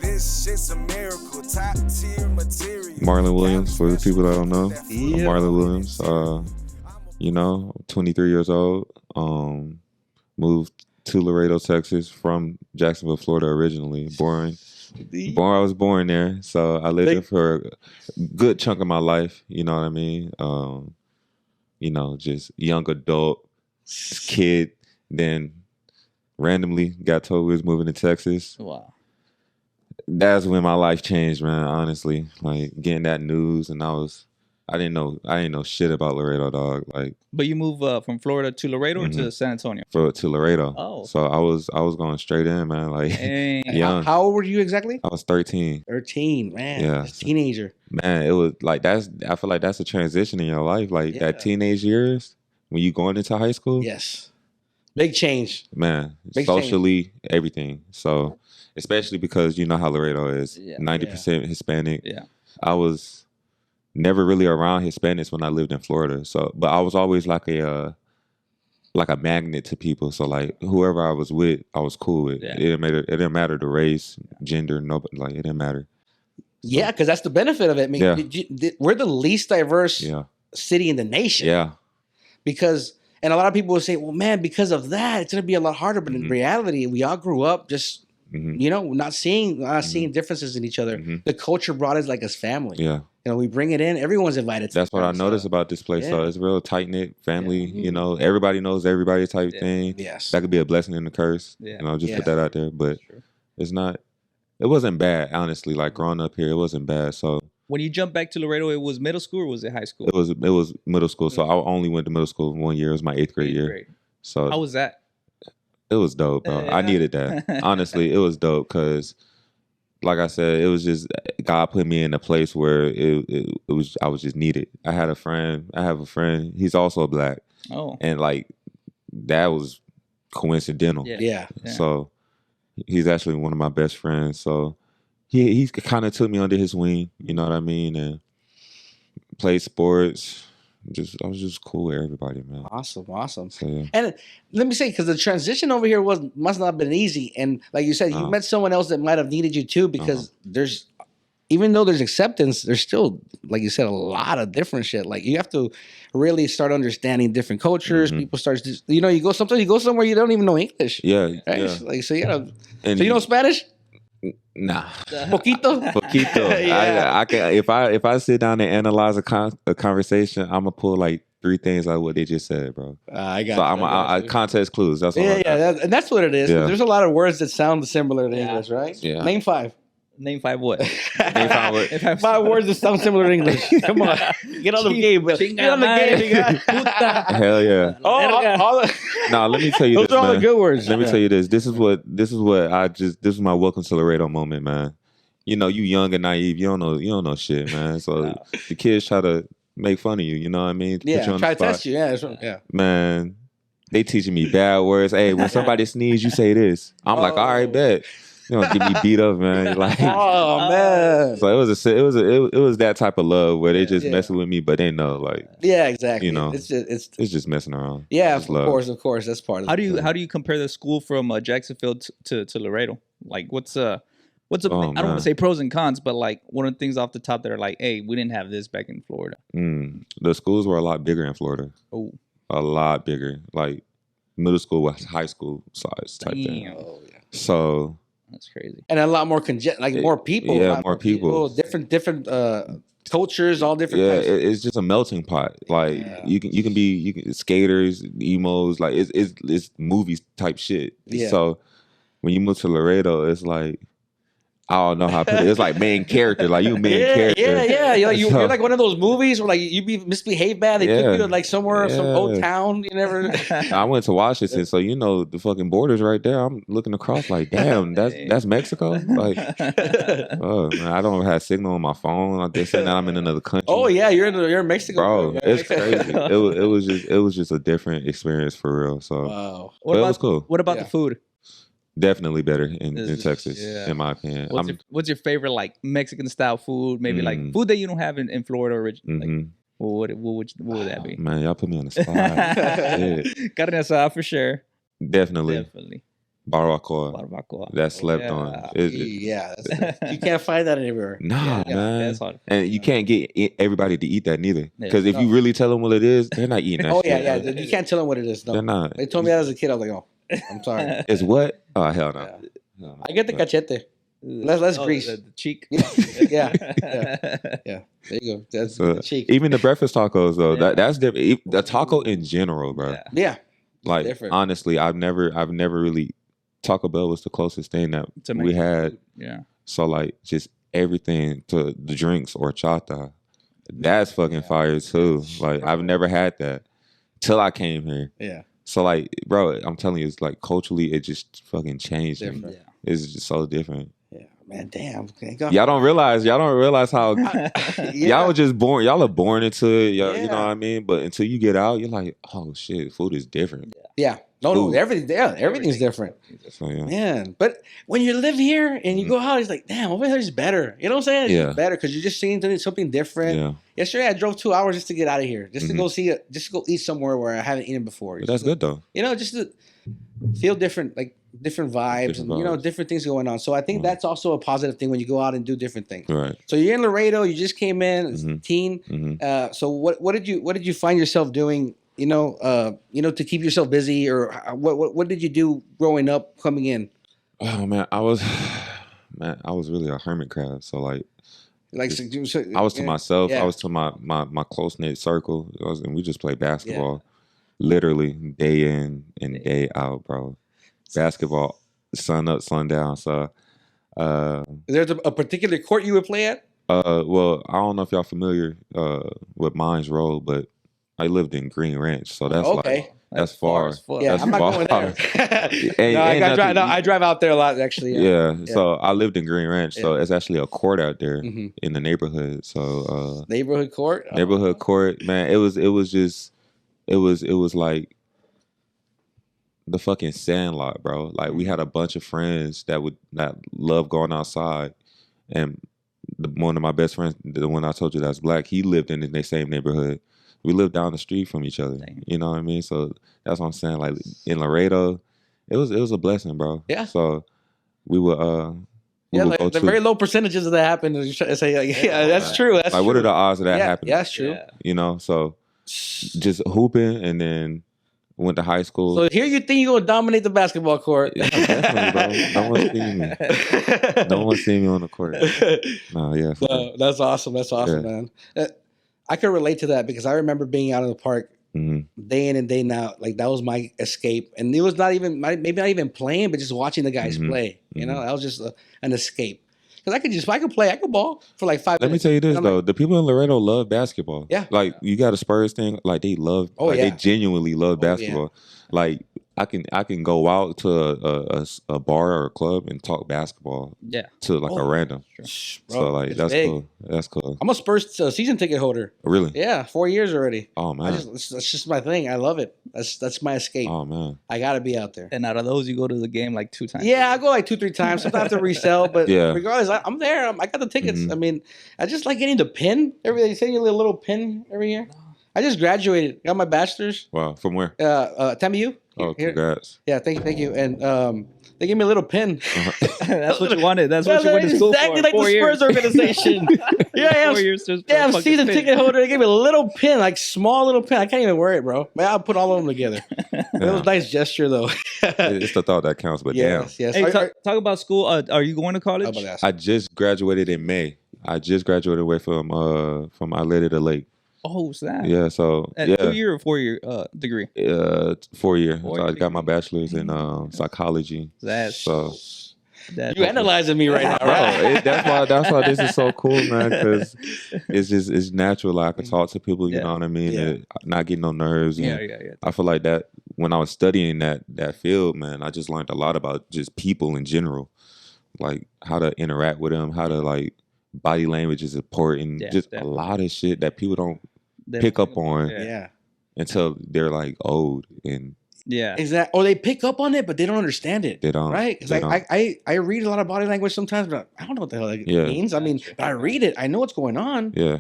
This shit's a miracle, top tier material. Marlon Williams, for the people that don't know. Yeah. Marlon Williams, 23 years old. Moved to Laredo, Texas from Jacksonville, Florida originally. I was born there, so I lived there for a good chunk of my life, you know what I mean? Just young adult, kid, then randomly got told we was moving to Texas. Wow. That's when my life changed, man, honestly. Like getting that news, and I didn't know shit about Laredo, dog. Like, but you moved from Florida to Laredo or to San Antonio? to Laredo. Oh. So I was going straight in, man. Like young. How old were you exactly? I was 13. 13, man. Yeah. Teenager. Man, it was like I feel like that's a transition in your life. Like that teenage years when you going into high school. Yes. Big change. Man, Big socially, everything. So especially because you know how Laredo is. Yeah. 90% Hispanic. Yeah. I was never really around Hispanics when I lived in Florida. So, but I was always like a magnet to people. So like whoever I was with, I was cool with. Yeah. It didn't matter the race, gender, nobody. Like it didn't matter. Yeah, because that's the benefit of it. I mean, we're the least diverse city in the nation. Yeah. And a lot of people will say, well, man, because of that, it's going to be a lot harder. But in reality, we all grew up just, not seeing differences in each other. The culture brought us like as family. Yeah. We bring it in. Everyone's invited. That's what I noticed about this place. Yeah. So it's real tight knit family. Everybody knows everybody type thing. Yes. That could be a blessing and a curse. Yeah. Put that out there. But it's not. It wasn't bad, honestly. Like growing up here, it wasn't bad. So when you jumped back to Laredo, it was middle school or was it high school? it was middle school. So I only went to middle school 1 year. It was my 8th grade year. So how was that? it was dope, bro. I needed that. Honestly, it was dope because, like I said, it was just God put me in a place where I was just needed. I have a friend. He's also black. Oh. And like that was coincidental. Yeah. So he's actually one of my best friends. So he kind of took me under his wing, you know what I mean, and played sports. I was just cool with everybody, man. Awesome. So, yeah. And let me say, because the transition over here must not have been easy. And like you said, you met someone else that might have needed you too, because even though there's acceptance, there's still, like you said, a lot of different shit. Like you have to really start understanding different cultures. People start, you go somewhere you don't even know English. Yeah. Right? Yeah. Like, so you know, And so you know Spanish? Nah. Poquito. Yeah. I can if I sit down and analyze a conversation, I'm gonna pull like 3 things out of what they just said, bro. I got so you. I context clues. That's all. And that's what it is. Yeah. There's a lot of words that sound similar to English, right? Yeah. Name 5. Name 5 what? Name 5 what? 5 words that sound similar to English. Come on, get on the game. Get on the game. Hell yeah. Nah, let me tell you Those this, are all man. the good words. Let me tell you this. This is this is my welcome to Laredo moment, man. You young and naive. You don't know shit, man. So the kids try to make fun of you. You know what I mean? Put you on try the to spot. test you. Yeah. Man, they teaching me bad words. Hey, when somebody sneeze, you say this. I'm like, all right, bet. You don't get me beat up, man. Like, oh man. So it was that type of love where they just messing with me, but they know, like, yeah, exactly. It's just messing around. Yeah, it's of course, that's part of it. How do you compare the school from Jacksonville to Laredo? Like, what's I don't want to say pros and cons, but like one of the things off the top that are like, hey, we didn't have this back in Florida. The schools were a lot bigger in Florida. Oh, a lot bigger. Like middle school was high school size type thing. Oh yeah. So that's crazy. And a lot more more people. Yeah, more people. Different cultures, all different. Yeah, types. it's just a melting pot. Like you can be skaters, emos, like it's movies type shit. Yeah. So when you move to Laredo, it's like I don't know how to put it. It's like main character, like you main character. Yeah. You're like one of those movies where like you misbehave bad. They took you to like somewhere, some old town. You never. I went to Washington, so the fucking border's right there. I'm looking across, like, damn, that's Mexico. Like, oh man, I don't have signal on my phone. They're saying that I'm in another country. Oh yeah, you're in Mexico, bro. It's crazy. It was just a different experience for real. So wow. It was cool. What about the food? Definitely better in Texas, in my opinion. What's your favorite like Mexican style food? Maybe like food that you don't have in Florida originally. Like, what would that be? Man, y'all put me on the spot. Carne asada for sure. Definitely. Barbacoa. That's slept on. Yeah, you can't find that anywhere. Nah, man. That's hard. And you can't get everybody to eat that neither. Because if you really tell them what it is, they're not eating that shit. Yeah. You can't tell them what it is. No. They're not. They told me that as a kid. I was like, oh, I'm sorry. It's what? Oh, hell no. Yeah. I get the cachete. Less grease. The cheek. Yeah. There you go. That's the cheek. Even the breakfast tacos though, that's different. The taco in general, bro. Yeah. Like different. Honestly, I've never really Taco Bell was the closest thing that we had. Food. Yeah. So like just everything to the drinks or chata, that's fucking fire too. Like I've never had that till I came here. Yeah. So like, bro, I'm telling you, it's like culturally, it just fucking changed. Different. It's just so different. Yeah, man, damn. Y'all don't realize how y'all were just born. Y'all are born into it. You know what I mean? But until you get out, you're like, oh shit, food is different. Yeah. No, everything's different. So, yeah. Man, but when you live here and you go out, it's like, damn, over there's better. You know what I'm saying? It's better because you're just seeing something different. Yeah. Yesterday, I drove 2 hours just to get out of here, just to go just to go eat somewhere where I haven't eaten before. But that's good though. You know, just to feel different, like different vibes, and you know, different things going on. So I think that's also a positive thing when you go out and do different things. Right. So you're in Laredo. You just came in as a teen. So what did you find yourself doing? You know, to keep yourself busy, or what did you do growing up, coming in? Oh man, I was really a hermit crab. So like I was to myself. I was to my close knit circle, and we just played basketball, literally day in and day out, bro. Basketball, sun up, sun down. So, is there a particular court you would play at? Well, I don't know if y'all familiar with Mines Road, but I lived in Green Ranch, so that's like that's far. Yeah, I'm not going there. I drive out there a lot, actually. Yeah. So I lived in Green Ranch, so it's actually a court out there in the neighborhood. So neighborhood court, man. It was like the fucking Sandlot, bro. Like we had a bunch of friends that love going outside, and one of my best friends, the one I told you that's black, he lived in the same neighborhood. We lived down the street from each other. Dang. You know what I mean? So that's what I'm saying. Like in Laredo, it was a blessing, bro. Yeah. So we would like the very low percentages of that happen. Say like, that's true. That's like true. What are the odds of that happening? Yeah, that's true. Yeah. You know, so just hooping, and then went to high school. So here you think you're gonna dominate the basketball court? Yeah, definitely, bro. No one see me. No one see me on the court. No, yeah. No, that's awesome. That's awesome, man. I can relate to that because I remember being out in the park day in and day out. Like that was my escape, and it was not even maybe not even playing, but just watching the guys play. You know, that was just an escape. Because I could play, I could ball for like 5 minutes. Let me tell you this though, the people in Laredo love basketball. Yeah, like you got a Spurs thing, like they love, they genuinely love basketball. Yeah. Like I can go out to a bar or a club and talk basketball. Yeah. To like a random. Sure. Bro, so like that's big. Cool. That's cool. I'm a Spurs season ticket holder. Really? Yeah, 4 years already. Oh man, that's just my thing. I love it. That's my escape. Oh man, I gotta be out there. And out of those, you go to the game like 2 times. Yeah, I go like 2-3 times. Sometimes I have to resell, but regardless, I'm there. I got the tickets. I mean, I just like getting the pin. They send you a little pin every year. I just graduated. Got my bachelor's. Wow, from where? TAMU. Oh, congrats. Yeah, thank you. And they gave me a little pin. That's what you wanted. That's what you went to school exactly for. Exactly like the Spurs organization. I'm season ticket holder. They gave me a little pin, like small little pin. I can't even wear it, bro. Man, I'll put all of them together. It was a nice gesture, though. It's the thought that counts, but damn. Yes. Hey, talk about school. Are you going to college? I just graduated in May. I just graduated away from Laredo to Lake. Oh, snap. Yeah, so 2-year or 4-year degree? 4 year. So I got my bachelor's in psychology. You analyzing me right now, right? That's why this is so cool, man. Because it's natural. Like, I can talk to people. You know what I mean? And not getting on nerves. Yeah. I feel like that when I was studying that field, man, I just learned a lot about just people in general, like how to interact with them, how to like body language is important. A lot of shit that people don't pick up on until they're like old and exactly. Or they pick up on it, but they don't understand it. They don't, right? Because I read a lot of body language sometimes, but I don't know what the hell it means. I mean, but I read it. I know what's going on. Yeah.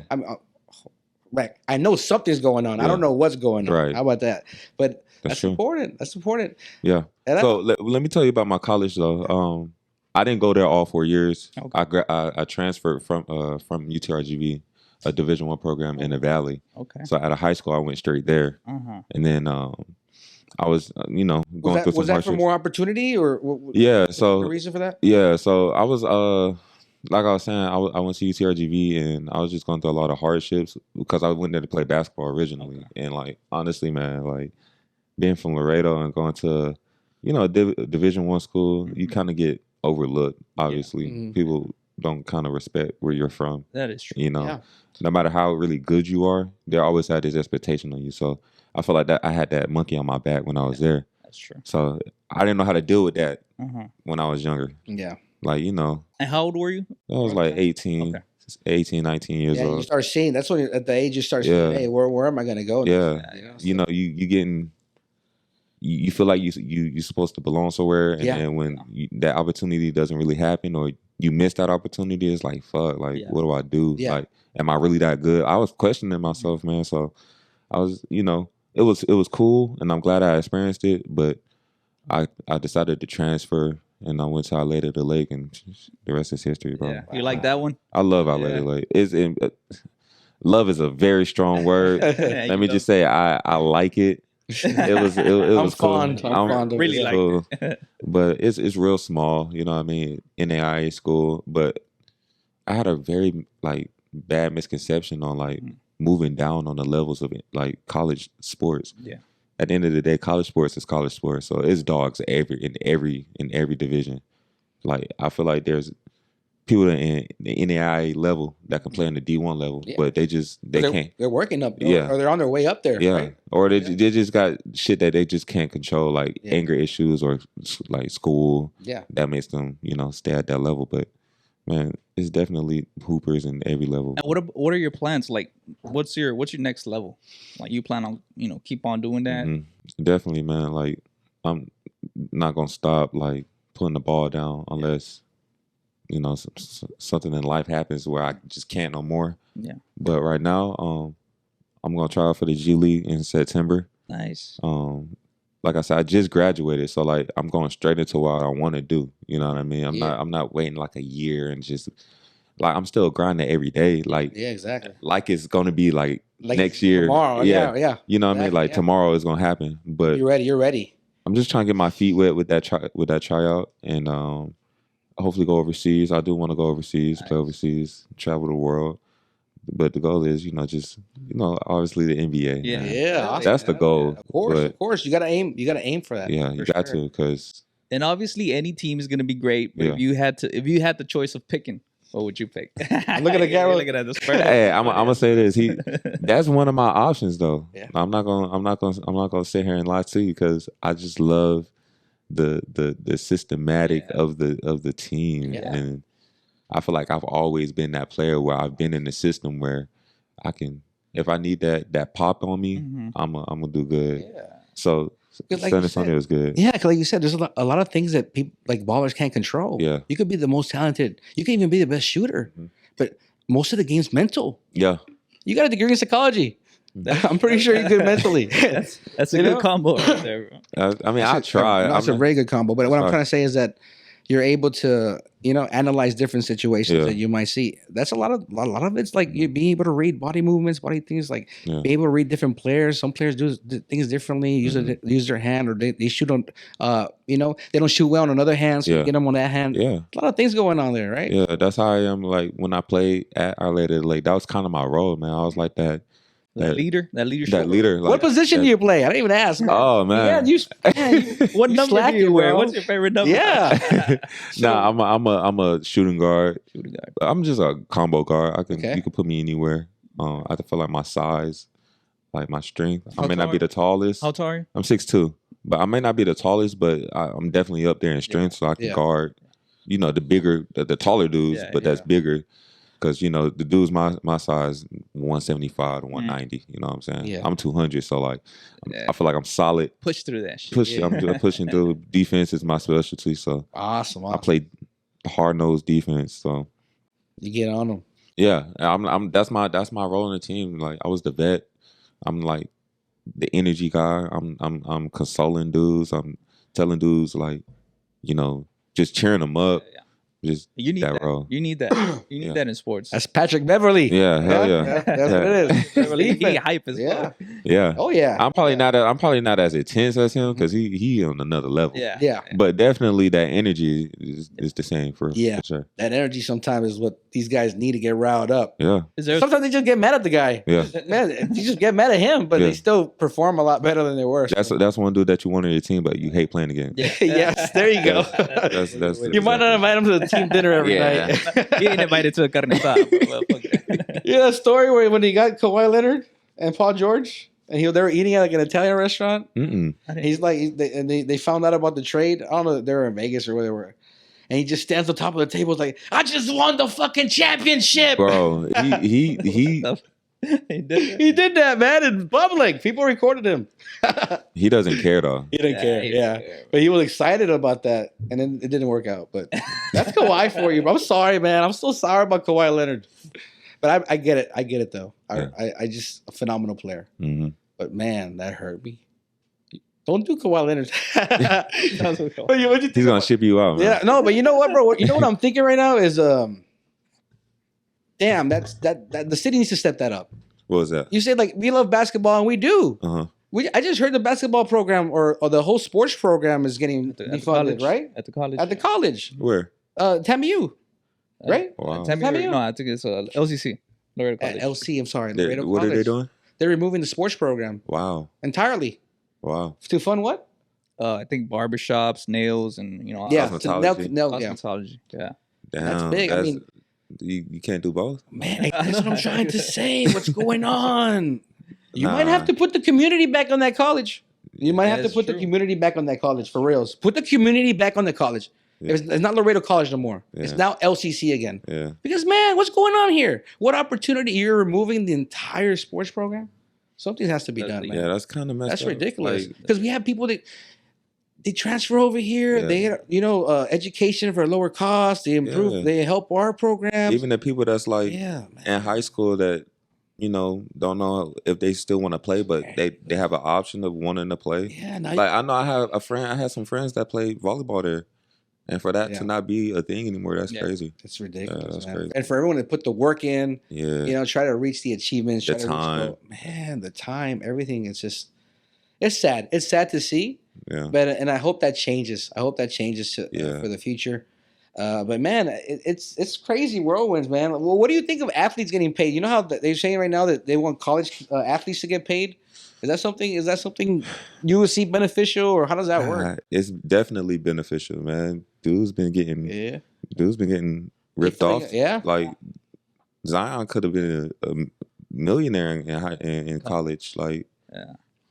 I know something's going on. I don't know what's going on. Right. How about that? But That's true. important. That's important. Yeah. And So let me tell you about my college though. I didn't go there all 4 years. Okay. I transferred from UTRGV, a Division I program in the Valley. Okay. So out of high school, I went straight there, and then I was going through some was that for hardships. more opportunity or Yeah. the So reason for that? yeah. So I was like I was saying, I went to UTRGV and I was just going through a lot of hardships because I went there to play basketball originally, and like honestly, man, like being from Laredo and going to Division I school, you kind of get overlooked. Obviously, people don't kind of respect where you're from. That is true. No matter how really good you are, they always had this expectation on you. So I feel like that I had that monkey on my back when I was there. That's true. So I didn't know how to deal with that when I was younger. Yeah. Like, And how old were you? I was like 18, 19 years Yeah, old. you start seeing. That's when at the age you start saying, "Hey, where am I going to go?" Yeah, you getting. You feel like you're supposed to belong somewhere, and then when that opportunity doesn't really happen, or you miss that opportunity, it's like fuck. Like, what do I do? Yeah. Like, am I really that good? I was questioning myself, man. So I was, it was cool, and I'm glad I experienced it. But I decided to transfer, and I went to Laredo to Lake, and the rest is history, bro. Yeah. You like that one? I love Laredo Lake. Love is a very strong word. Let me just say, I like it. It was cool. I'm fond of really it. like cool. it. But it's real small, you know what I mean? NAIA school. But I had a very bad misconception on moving down on the levels of it, like college sports. Yeah. At the end of the day, college sports is college sports. So it's dogs in every division. Like I feel like there's people in the NAIA level that can play on the D1 level, but they can't. They're working up, Yeah. or they're on their way up there. Yeah, right? or they just got shit that they just can't control, like anger issues or like school. Yeah, that makes them stay at that level. But man, it's definitely hoopers in every level. And what are your plans? Like, what's your next level? Like, you plan on keep on doing that? Definitely, man. Like, I'm not gonna stop putting the ball down unless something in life happens where I just can't no more. Yeah. But right now, I'm gonna try out for the G League in September. Nice. Like I said, I just graduated, so I'm going straight into what I want to do. You know what I mean? I'm not waiting a year and just I'm still grinding every day. Exactly. Like it's gonna be next year. Tomorrow. Yeah. You know what I mean? Tomorrow is gonna happen. But you're ready. I'm just trying to get my feet wet with that tryout and hopefully go overseas. I do want to go overseas, play overseas, travel the world. But the goal is, just obviously the NBA. Yeah. Awesome. That's the goal. Of course, you gotta aim for that. Yeah, you got to, because. And obviously, any team is gonna be great. But if you had the choice of picking, what would you pick? Look at the guy. Looking at the Spurs. Hey, I'm gonna say this. That's one of my options, though. Yeah. I'm not gonna sit here and lie to you, because I just love the systematic of the team, and I feel like I've always been that player where I've been in the system where I can, if I need that pop on me, I'm gonna do good. Yeah. So San Antonio is good. Yeah, because like you said, there's a lot of things that people ballers can't control. Yeah. You could be the most talented. You can even be the best shooter, but most of the game's mental. Yeah. You got a degree in psychology. I'm pretty sure you're good mentally. That's a good combo right there, bro. I mean, I try. It's a very good combo. But what I'm trying to say is that you're able to, analyze different situations that you might see. That's a lot of it's like you being able to read body movements, body things, being able to read different players. Some players do things differently, use their hand, or they shoot on, they don't shoot well on another hand, so you get them on that hand. Yeah. A lot of things going on there, right? Yeah, that's how I am. When I played at Laredo, that was kind of my role, man. I was like that. That leader. What position do you play? I didn't even ask. Oh man. What number do you wear? What's your favorite number? Yeah. I'm a shooting guard. I'm just a combo guard. You can put me anywhere. I feel like my size, my strength. I may not be the tallest. How tall are you? I'm 6'2", but I may not be the tallest, but I'm definitely up there in strength, so I can guard. The bigger, the taller dudes, but that's bigger. Because, the dudes my size, 175 to 190, you know what I'm saying? Yeah. I'm 200, so, I feel like I'm solid. Push through that shit. I'm pushing through. Defense is my specialty, so. Awesome. I play hard-nosed defense, so. You get on them. Yeah, that's my role in the team. I was the vet. I'm, the energy guy. I'm consoling dudes. I'm telling dudes like, just cheering them up. Yeah. Just You need that. role. You need that. You need that in sports. That's Patrick Beverly. Yeah, hell yeah. That's what it is. Beverly, he hype as Yeah. well. Yeah. Oh yeah. I'm probably not as intense as him because he on another level. Yeah. Yeah. But definitely that energy is the same for sure. That energy sometimes is what these guys need to get riled up. Yeah. Sometimes they just get mad at the guy. Yeah. Man, you just get mad at him, but they still perform a lot better than they were. That's one dude that you want on your team, but you hate playing again. Yeah. Yes, there you go. That's you might not invite him to the team dinner every night. He ain't invited to a carne asada. Well, fuck that. You know that story where when he got Kawhi Leonard and Paul George, and they were eating at like an Italian restaurant. Mm-mm. He's like, they found out about the trade. I don't know, they were in Vegas or where they were. And he just stands on top of the table, like, I just won the fucking championship, bro. He he did that, man, in public. People recorded him. he doesn't care though. He didn't care, but he was excited about that, and then it didn't work out. But that's Kawhi for you, bro. I'm sorry, man. I'm still sorry about Kawhi Leonard, but I get it. I get it though. I just a phenomenal player. Mm-hmm. But man, that hurt me. Don't do Kawhi Leonard. He's gonna ship you out, man. Yeah, no, but you know what, bro? You know what I'm thinking right now is, damn, that the city needs to step that up. What was that? You said like we love basketball, and we do. Uh-huh. I just heard the basketball program or the whole sports program is getting defunded, right? At the college. At the college. Where? TAMU, right? Wow. TAMU, no, I think it's LCC. Laredo At College. LC, I'm sorry. What College. are they doing? They're removing the sports program Wow. entirely. Wow. To fund what? I think barbershops, nails, and Yeah, cosmetology. cosmetology. Yeah. Damn, That's big. I mean, you can't do both. man, that's what I'm trying to say. What's going on? You might have to put the community back on that college. You might have to put the community back on that college for reals. Put the community back on the college. Yeah. It's not Laredo College no more. Yeah. It's now LCC again. Yeah. Because man, what's going on here? What opportunity? You're removing the entire sports program? Something has to be done, man. Yeah, that's kind of messed up. That's ridiculous. Because we have people that they transfer over here. Yeah. They get, education for a lower cost. They improve. Yeah. They help our programs. Even the people that's like in high school that don't know if they still want to play, but they have an option of wanting to play. Yeah, I know I had some friends that played volleyball there. And for that to not be a thing anymore, that's crazy. It's ridiculous, that's man. crazy. And for everyone to put the work in, try to reach the achievements, the time. The time, everything. It's sad. It's sad to see. Yeah. And I hope that changes. I hope that changes for the future. But man, it's crazy whirlwinds, man. Well, what do you think of athletes getting paid? You know how they're saying right now that they want college athletes to get paid? Is that something you would see beneficial, or how does that work? It's definitely beneficial, man. Dude's been getting ripped off. Yeah, like Zion could have been a millionaire in college,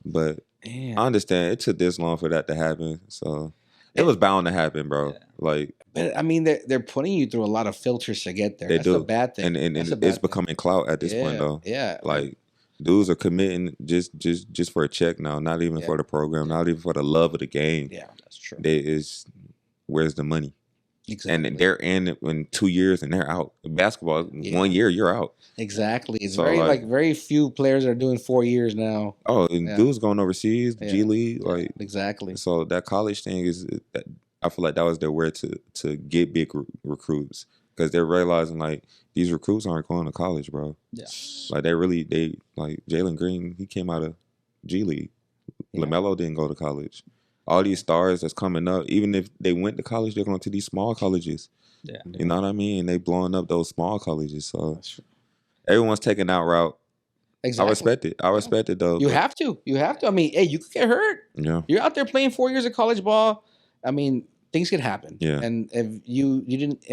but I understand it took this long for that to happen, so it was bound to happen, bro. Yeah. But I mean, they're putting you through a lot of filters to get there. That's a bad thing, and it's becoming clout at this point, though. Yeah, dudes are committing just for a check now, not even for the program, not even for the love of the game. Yeah, that's true. Where's the money? Exactly. And they're in 2 years and they're out. Basketball, 1 year, you're out. Exactly. It's very few players are doing 4 years now. Oh, and dudes going overseas, G League, exactly. So that college thing I feel like that was their way to get big recruits. Because they're realizing these recruits aren't going to college, bro. Yeah. They Jalen Green, he came out of G League. Yeah. LaMelo didn't go to college. All these stars that's coming up, even if they went to college, they're going to these small colleges. Yeah. You know what I mean? They blowing up those small colleges. So everyone's taking that route. Exactly. I respect it though. You have to. I mean, hey, you could get hurt. Yeah. You're out there playing 4 years of college ball. I mean, things could happen. Yeah. And if you didn't,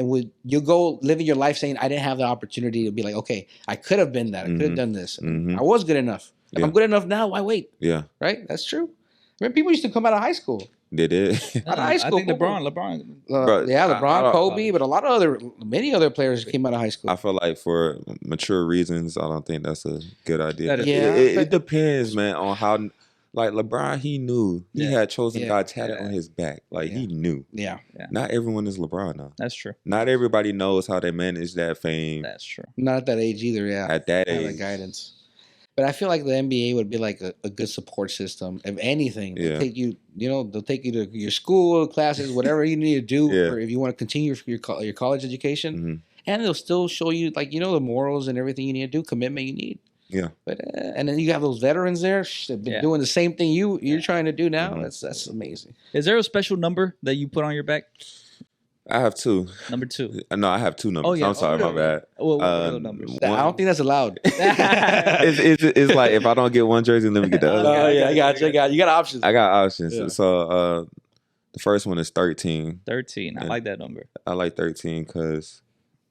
you go living your life saying, I didn't have the opportunity to be like, okay, I could have been that. I could have done this. I was good enough. If I'm good enough now, why wait? Yeah. Right? That's true. I mean, people used to come out of high school. They did. Out of high school. I think LeBron. LeBron, Kobe, but many other players came out of high school. I feel like for mature reasons, I don't think that's a good idea. It depends, man, on how. Like LeBron, he knew he had chosen God tatted on his back. He knew. Yeah. Not everyone is LeBron now. That's true. Not everybody knows how they manage that fame. That's true. Not at that age either. Yeah. At that age, the guidance. But I feel like the NBA would be like a good support system. If anything, they'll take you, they'll take you to your school classes, whatever you need to do, or if you want to continue your college education, and they'll still show you like the morals and everything you need to do, commitment you need. Yeah. But and then you have those veterans there that've been doing the same thing you're trying to do now. That's amazing. Is there a special number that you put on your back? I have 2. Number 2. No, I have 2 numbers. Oh, yeah. I'm sorry, my bad. What are the numbers? I don't think that's allowed. It's like if I don't get one jersey, let me get the other. Oh yeah, I got you. You got options. I got options. Yeah. So the first one is 13. 13. I like that number. I like 13 because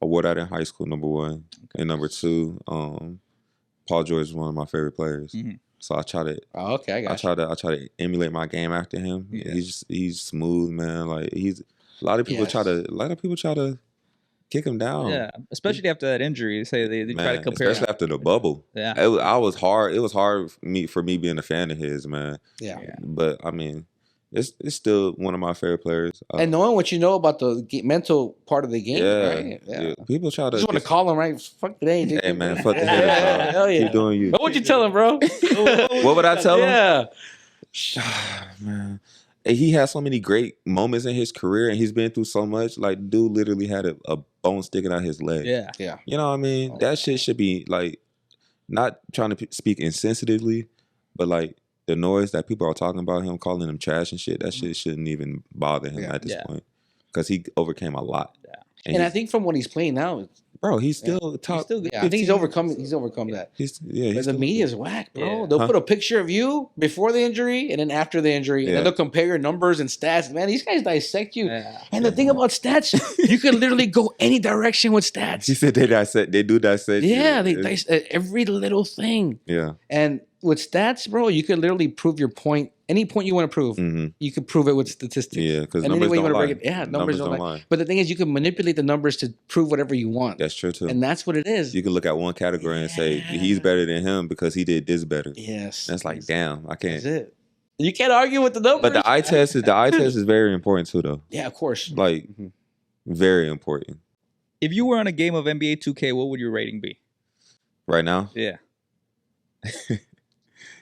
I wore that in high school. Number 1, and number 2, Paul George is one of my favorite players. So I try to. Oh, okay, I try to emulate my game after him. Yeah. He's smooth, man. Like a lot of people try to kick him down. Yeah, especially after that injury. They say they try to compare. Especially after the bubble. Yeah, it was hard. It was hard for me being a fan of his, man. Yeah. But I mean, it's still one of my favorite players. And knowing what you know about the mental part of the game, right? Yeah. People try to just want to call him, right? Fuck today, dude. Hey man, fuck the head. Hell yeah. Keep doing you. What would you tell him, bro? What would I tell him? Yeah. Man. He had so many great moments in his career, and he's been through so much. Like, dude literally had a bone sticking out his leg. Yeah. You know what I mean? That shit should be, like, not trying to speak insensitively, but, like, the noise that people are talking about him, calling him trash and shit, that shit shouldn't even bother him at this point. Because he overcame a lot. Yeah. And I think from what he's playing now, bro, he's still top. He's still good. I think he's overcome that. But the media's whack, bro. They'll put a picture of you before the injury and then after the injury, and then they'll compare your numbers and stats. Man, these guys dissect you. Yeah. And the thing about stats, you can literally go any direction with stats. He said they do dissect. Yeah, they dissect every little thing. Yeah. And with stats, bro, you can literally prove your point. Any point you want to prove, you can prove it with statistics. Yeah, because numbers don't lie. Numbers don't lie. But the thing is, you can manipulate the numbers to prove whatever you want. That's true, too. And that's what it is. You can look at one category and say, he's better than him because he did this better. Yes. That's like, damn, I can't. That's it. You can't argue with the numbers. But the eye test is very important, too, though. Yeah, of course. Like, very important. If you were on a game of NBA 2K, what would your rating be? Right now? Yeah.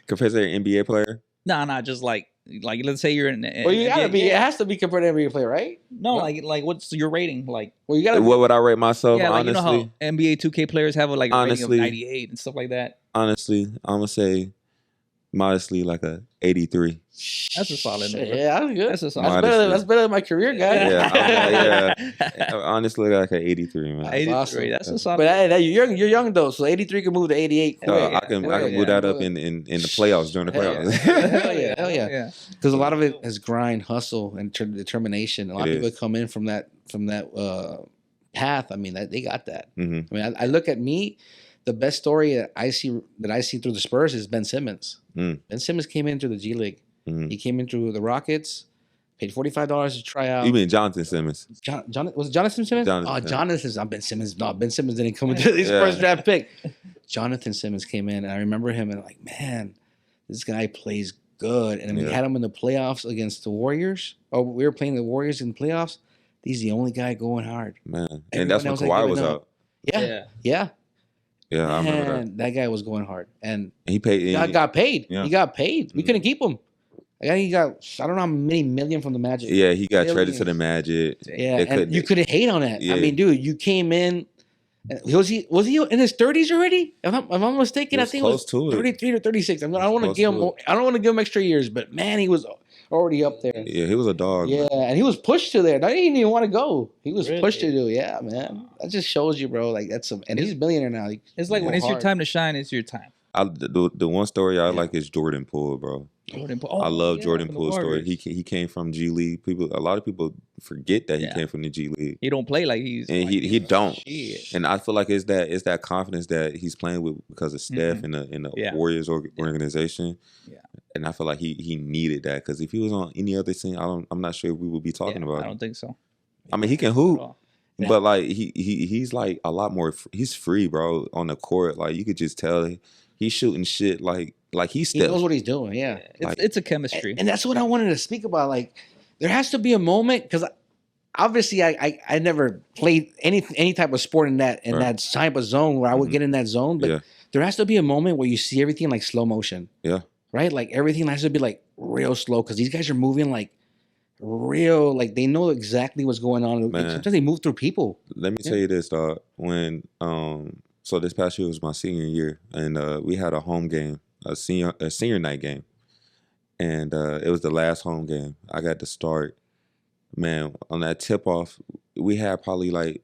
Compared to an NBA player? No, just like let's say you're in. Well, you gotta be. It has to be compared to NBA player, right? No, like what's your rating? Like, well, you gotta. What would I rate myself? Yeah, like honestly, you know how NBA 2K players have a rating of 98 and stuff like that. Honestly, I'm gonna say modestly like a 83. That's a solid number. Yeah, that's good. That's a solid. That's better than my career guy. Yeah. Honestly, like an 83, man. 83. Awesome. That's a solid. But you're young though, so 83 can move to 88. I can move that up in the playoffs during the playoffs. Hell yeah. Because a lot of it is grind, hustle, and determination. A lot of people come in from that path. I mean, they got that. Mm-hmm. I mean, I look at me. The best story that I see through the Spurs is Ben Simmons. Ben Simmons came in through the G League. He came in through the Rockets, paid $45 to try out. You mean Jonathan Simmons? Was it Jonathan Simmons? Jonathan. Not Ben Simmons. No, Ben Simmons didn't come into his first draft pick. Jonathan Simmons came in, and I remember him, and I'm like, man, this guy plays good. And we had him in the playoffs against the Warriors. Oh, we were playing the Warriors in the playoffs. He's the only guy going hard. Man, and that's when Kawhi was out. Yeah. Yeah, I remember that guy was going hard, and he paid. He got paid. Yeah. He got paid. We couldn't keep him. He got I don't know how many million from the Magic. Yeah, he got traded to the Magic. Yeah, and you couldn't hate on that. Yeah. I mean, dude, you came in. Was he in his 30s already? If I'm mistaken, I think it was 33 to 36. I don't want to give him. I don't want to give him extra years, but man, he was already up there. Yeah, he was a dog. Yeah, man. And he was pushed to there. He didn't even want to go. He was pushed to do. Yeah, man. That just shows you, bro. Like and he's a billionaire now. It's like when it's your time to shine, it's your time. The one story I like is Jordan Poole, bro. I love Jordan Poole's story. He came from G League. A lot of people forget that he came from the G League. He don't play like he's. And he don't. Shit. And I feel like it's that confidence that he's playing with because of Steph in the Warriors organization. Yeah. And I feel like he needed that because if he was on any other team, I'm not sure if we would be talking about. I don't think so. I mean, he can hoop. Yeah. But like he's like a lot more. He's free, bro, on the court. Like you could just tell he's shooting shit like he knows what he's doing. Yeah, it's a chemistry, and that's what I wanted to speak about. Like there has to be a moment because obviously I never played any type of sport in that type of zone where I would get in that zone. But there has to be a moment where you see everything like slow motion. Yeah. Right? Like everything has to be like real slow because these guys are moving like real, like they know exactly what's going on. Man. Sometimes they move through people. Let me tell you this, dog. When so this past year was my senior year, and we had a home game, a senior night game, and it was the last home game. I got to start. Man, on that tip off, we had probably like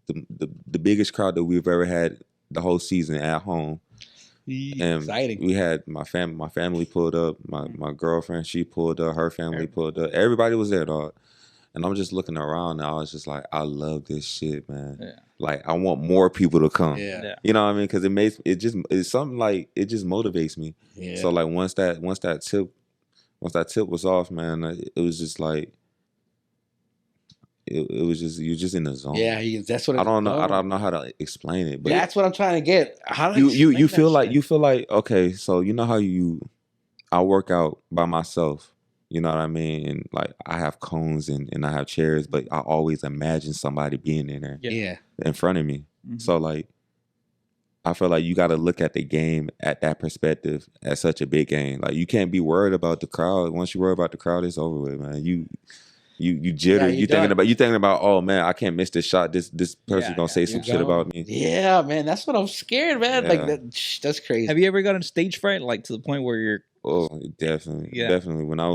the biggest crowd that we've ever had the whole season at home. And Exciting. we had my family pulled up, my girlfriend, she pulled up, her family pulled up. Everybody was there, dog. And I'm just looking around and I was just like, I love this shit, man. Yeah. Like I want more people to come. Yeah. You know what I mean? Because it's something like it just motivates me. Yeah. So like once that tip was off, man, it was just like it was just you're just in the zone. Yeah, that's what I don't know how to explain it, but that's what I'm trying to get. How do you feel like okay, so you know how I work out by myself, you know what I mean, and like I have cones and I have chairs, but I always imagine somebody being in there, in front of me. Mm-hmm. So like I feel like you got to look at the game at that perspective, at such a big game. Like you can't be worried about the crowd. Once you worry about the crowd, it's over with, man. You jitter. You thinking about, oh man, I can't miss this shot. This person's gonna say some shit about me. Yeah, man, that's what I'm scared, man. Yeah. Like that's crazy. Have you ever gotten stage fright, like to the point where you're? Oh, definitely. When I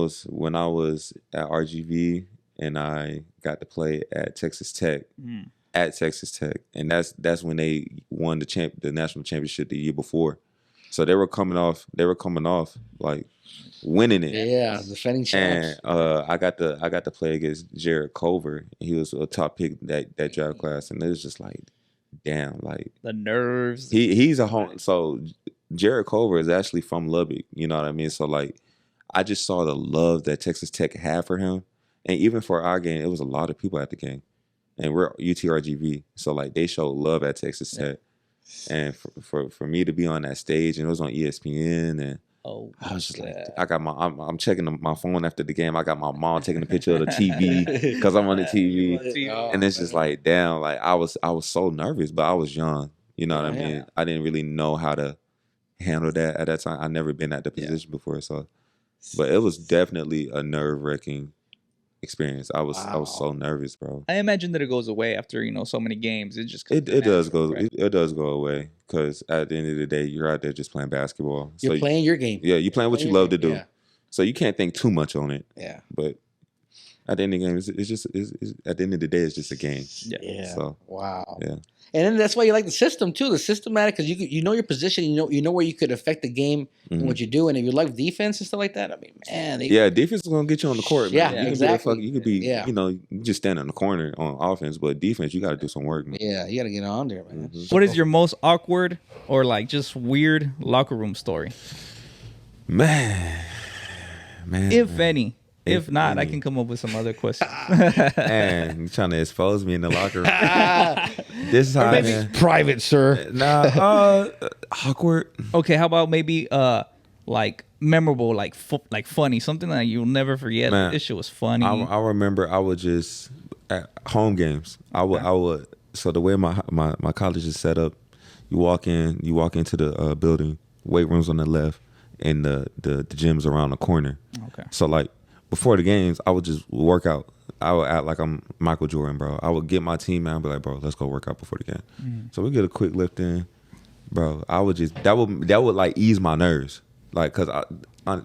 was at RGV and I got to play at Texas Tech, and that's when they won the national championship the year before. So they were coming off like winning it. Yeah, defending champs. And I got to play against Jared Culver. He was a top pick that draft class, and it was just like, damn, like the nerves. He's a home. So Jared Culver is actually from Lubbock. You know what I mean? So like, I just saw the love that Texas Tech had for him, and even for our game, it was a lot of people at the game, and we're UTRGV. So like, they showed love at Texas Tech, and for me to be on that stage, and it was on ESPN, and I was just like, I'm checking my phone after the game. I got my mom taking a picture of the TV because I'm on the TV, and it's just like, damn, like I was so nervous, but I was young. You know what I mean? I didn't really know how to handle that at that time. I never been at the position before, so. But it was definitely a nerve-wracking experience. I was so nervous, bro. I imagine that it goes away after so many games. It just it does go right? It does go away because at the end of the day, you're out there just playing basketball. You're playing your game. Yeah, you're playing what you love to do. Yeah. So you can't think too much on it. Yeah. But at the end of the game, it's at the end of the day, it's just a game. Yeah. So wow. Yeah. And then that's why you like the system too. The systematic, because you know your position, you know where you could affect the game and what you do. And if you like defense and stuff like that, I mean, man, defense is gonna get you on the court. Yeah, man. exactly. You could be, you just stand in the corner on offense, but defense, you got to do some work, man. Yeah, you got to get on there, man. Mm-hmm. What is your most awkward or like just weird locker room story? Man, if any. If not, I can come up with some other questions. Man, you trying to expose me in the locker room. This is how private, sir. Nah, awkward. Okay, how about maybe like memorable, like funny, something that you'll never forget. Man, this shit was funny. I remember I would just at home games. I would. So the way my college is set up, you walk into the building, weight rooms on the left, and the gym's around the corner. Okay. So like. Before the games, I would just work out. I would act like I'm Michael Jordan, bro. I would get my team out and be like, bro, let's go work out before the game. Mm-hmm. So we get a quick lift in, bro. I would just that would like ease my nerves, like because I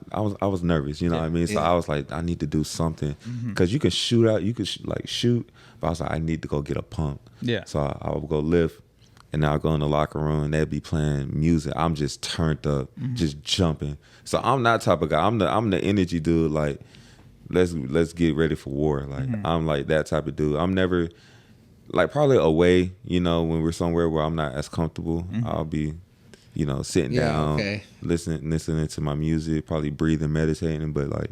was nervous, you know what I mean. So I was like, I need to do something because you can shoot out, you could shoot, but I was like, I need to go get a pump. Yeah. So I would go lift, and I'll go in the locker room and they'd be playing music. I'm just turned up, just jumping. So I'm that type of guy. I'm the energy dude, like. Let's get ready for war. Like I'm like that type of dude. I'm never like probably away, when we're somewhere where I'm not as comfortable. I'll be, sitting down, listening to my music, probably breathing, meditating. But like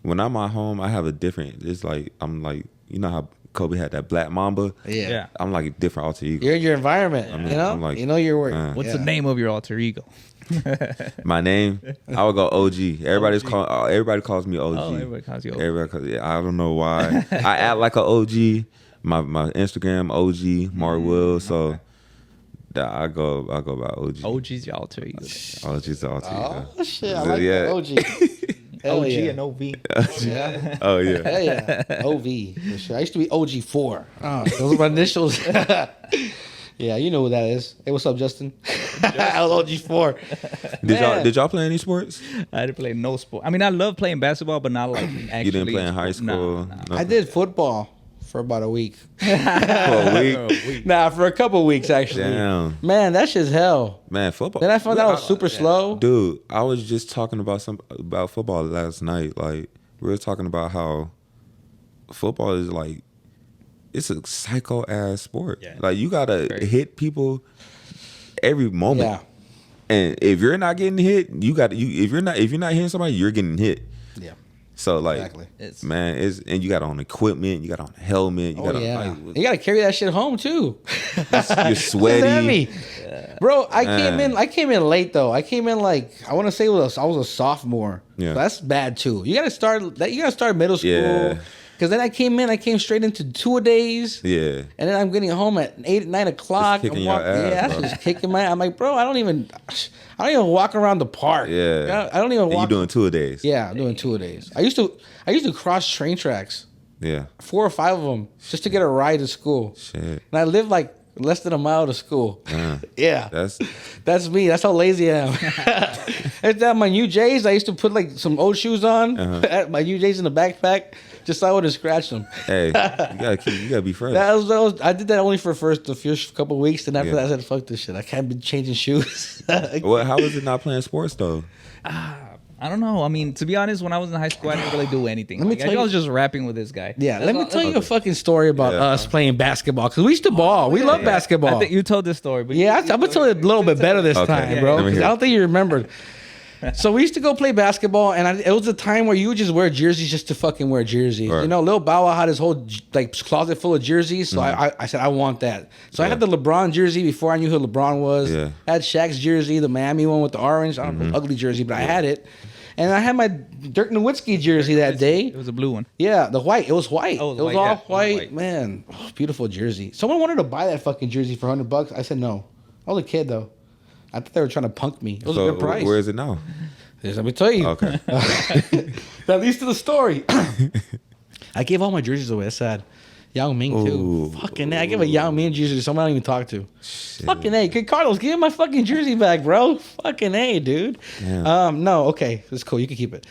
when I'm at home, I have a different. It's like I'm like how Kobe had that Black Mamba. Yeah. I'm like a different alter ego. You're in your environment. I'm like, your work. What's the name of your alter ego? My name, I would go OG. Everybody calls me OG. Oh, everybody calls you OG. I don't know why. I act like an OG. My Instagram OG Marlon Williams. So I go by OG. OG's your alter ego. OG's the alter ego. Oh shit, I like that. OG. Hell OG yeah. and OV. Yeah. Oh yeah. Hell yeah. OV. For sure. I used to be OG4. Oh, those are my initials. Yeah, you know who that is. Hey, what's up, Justin? I was OG4. Did y'all play any sports? I didn't play no sport. I mean, I love playing basketball, but not like actually. You didn't play in high school? Nah. I did football for about a week. For a week? Nah, for a couple weeks actually. Damn. Man, that shit's hell. Man, football. Then I found out I was super slow. Dude, I was just talking about football last night. Like, we were talking about how football is like, it's a psycho ass sport. Yeah. Like, you gotta hit people every moment. Yeah. And if you're not getting hit, if you're not hitting somebody, you're getting hit. Yeah. So like, Exactly. and you got on equipment, you got on a helmet, you got You gotta carry that shit home too. you're sweaty. Bro, I came in late though. I came in like I want to say I was a sophomore. Yeah. So that's bad too. You gotta start middle school. Yeah. Cause then I came straight into 2-a-days. Yeah. And then I'm getting home at 8, 9 o'clock. Just kicking your ass, that's bro. just kicking my. I'm like, bro, I don't even walk around the park. Yeah. I don't even And walk. you doing 2-a-days. Yeah, I'm doing 2-a-days. I used to cross train tracks, Yeah. 4 or 5 of them, just to get a ride to school. Shit. And I live like less than a mile to school. Yeah. That's me. That's how lazy I am. It's that my new J's. I used to put like some old shoes on. My new J's in the backpack, just so I wouldn't scratch them. Hey, you gotta be fresh. I did that only for the first couple of weeks, and after that I said, "Fuck this shit. I can't be changing shoes." Well, how is it not playing sports though? I don't know. I mean, to be honest, when I was in high school, I didn't really do anything. Let me tell you- I was just rapping with this guy. Yeah, let me tell you a fucking story about us playing basketball, because we used to ball. We love basketball. I think you told this story, but Yeah, I'm gonna tell it a little bit better this Okay. time, Yeah, bro. let me 'Cause hear I don't think you remembered. So we used to go play basketball, and it was a time where you would just wear jerseys just to fucking wear jerseys. Right. You know, Lil Bow Wow had his whole like closet full of jerseys, so I said I want that. So I had the LeBron jersey before I knew who LeBron was. Yeah. I had Shaq's jersey, the Miami one with the orange. I don't know, ugly jersey, but I had it. And I had my Dirk Nowitzki jersey that day. it was a blue one. Yeah, the white. It was white. Oh, it was it was white, all yeah. It was white. white. Man, beautiful jersey. Someone wanted to buy that fucking jersey for $100. I said no. I was a kid though. I thought they were trying to punk me. It was a good price. Where is it now? Yes, let me tell you. Okay. That leads to the story. I gave all my jerseys away. That's sad. Yao Ming too. Ooh. Fucking A. I gave a Yao Ming jersey to someone I don't even talk to. Fucking A. Good Carlos, give me my fucking jersey back, bro. Fucking A, dude. Yeah. No, okay. That's cool. You can keep it.